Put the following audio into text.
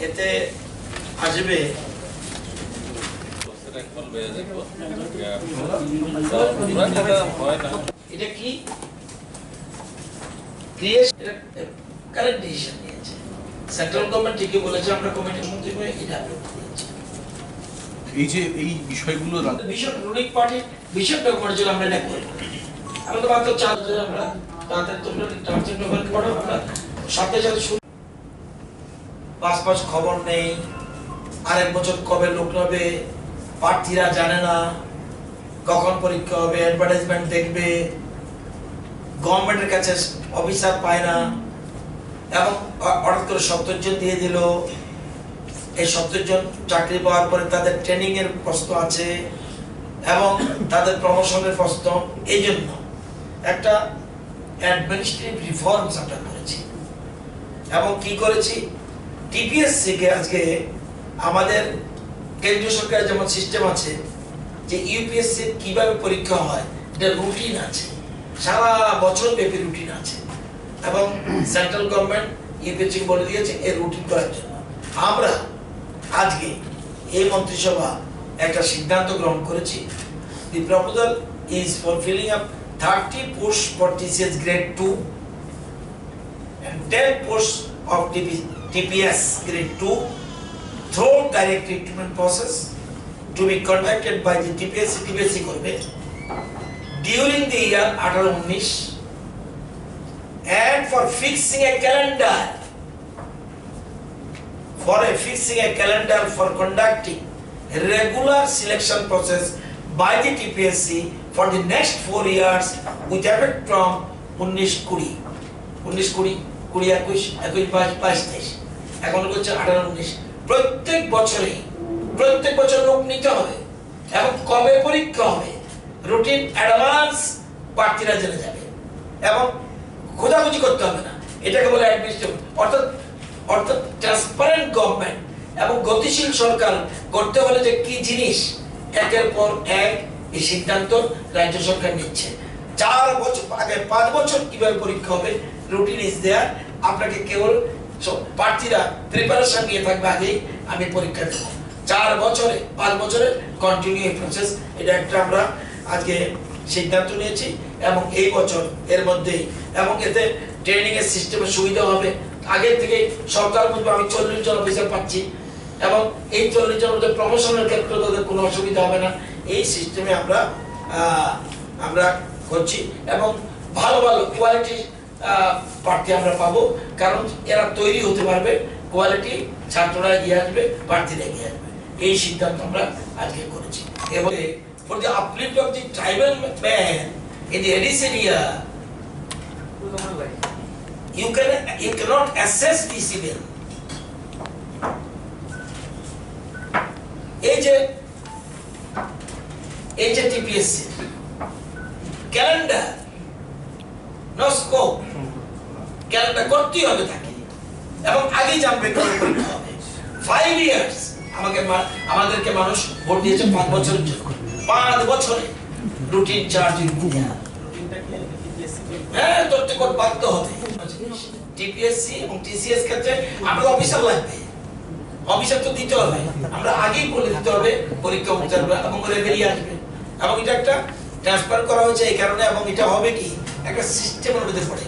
এতে আসবে এটা কি কারেক্ট ডিসিশন নিয়েছে সেন্ট্রাল গভর্নমেন্ট ঠিকই বলেছে আমরা কমিটির মধ্যে করে এটা এই যে এই বিষয়গুলো রুলিং পার্টি বিশেষ ডকুমেন্ট যেগুলো আমরা দেখব আমরা তো মাত্র 4 আমরা তাদের তোমরা ট্রান্সলেট ডকুমেন্ট পড়ো আমরা সাথে সাথে 5 মাস খবর নেই আরেক বছর কবে লোক নেবে প্রার্থীরা জানে না কখন পরীক্ষা হবে অ্যাডভার্টাইজমেন্ট দেখবে গভর্নমেন্টের কাছে অফিসার পায় না এবং হঠাৎ করে 70 জন দিয়ে দিল এই 70 জন চাকরি পাওয়ার পরে তাদের ট্রেনিং এর প্রশ্ন আছে এবং তাদের প্রমোশনের প্রশ্ন এই জন্য একটা অ্যাডমিনিস্ট্রেটিভ রিফর্মস আমরা করেছি এবং কি করেছি টিপিএসসি কে আজকে আমাদের কেন্দ্রীয় সরকারের যেমন সিস্টেম আছে যে ইউপিএসসি কিভাবে পরীক্ষা হয় এটা রুটিন আছে সারা বছর ব্যাপী রুটিন আছে এবং সেন্ট্রাল গভর্নমেন্ট ইউপিএসসি বলে দিয়েছে এই রুটিন করার জন্য আমরা আজকে এই মন্ত্রিসভা একটা সিদ্ধান্ত গ্রহণ করেছি the proposal is for filling up 30 posts for TCS grade 2 and 10 posts of TPS grade 2 through direct recruitment process to be conducted by the Tpsc করবে during the year 18-19 and for fixing a calendar for conducting a regular selection process by the Tpsc for the next 4 years with effect from 19-20 এখন হচ্ছে 18-19 প্রত্যেক বছর লোক নিতে হবে এবং কবে পরীক্ষা হবে রুটিন অ্যাডভান্স প্রার্থীরা জেনে যাবে এবং খোঁজাখুঁজি করতে হবে না এটাকে বলে অ্যাডমিনিস্ট্রেটিভ অর্থাৎ ট্রান্সপারেন্ট গভর্নমেন্ট এবং গতিশীল সরকার করতে হলে যে কি জিনিস একের পর এক এই সিদ্ধান্ত রাজ্য সরকার নিচ্ছে 4 বছর আগে 5 বছর কিভাবে পরীক্ষা হবে রুটিন ইজ দেয়ার আপনাকে কেবল প্রার্থীরা প্রিপারেশন নিয়ে থাকবে আগে আমি পরীক্ষা দেব 4 বছরে 5 বছরে কন্টিনিউ প্রসেস এটা একটা আমরা আজকে সিদ্ধান্ত নিয়েছি এবং এই বছর এর মধ্যেই এবং এতে ট্রেনিং এর সিস্টেমে সুবিধা হবে আগে থেকে সরকার বলবে আমি 40 জন অফিসার পাচ্ছি এবং এই 40 জনের মধ্যে প্রমোশনের ক্ষেত্রে তাদের কোনো অসুবিধা হবে না এই সিস্টেমে আমরা করছি এবং ভালো কোয়ালিটি প্রার্থী আমরা পাবো কারণ এরা তৈরি হতে পারবে কোয়ালিটি ছাত্ররা এগিয়ে আসবে প্রার্থীরা এগিয়ে আসবে এই সিদ্ধান্ত আমরা আজকে করেছি এবং for the uplift of the tribal man in the Edis area you cannot assess the civil এই যে TPSC calendar no scope calendar করতেই হবে তাকে এবং আগেই জানবে কবে পরীক্ষা হবে 5 ইয়ার্স আমাদেরকে মানুষ ভোট দিয়েছে 5 বছরের জন্য 5 বছরে রুটিন চার্জ হ্যাঁ তথ্য কোড বাধ্য হবে টিপিএসসি এবং টিসিএস ক্ষেত্রে আমরা অফিসার লাগবে অফিসার তো দিতে হবে আমরা আগেই বলে দিতে হবে পরীক্ষা এবং বেরিয়ে আসবে এবং এটা একটা ট্রান্সফার করা হয়েছে এই কারণে এবং এটা হবে কি একটা সিস্টেমের মধ্যে পড়ে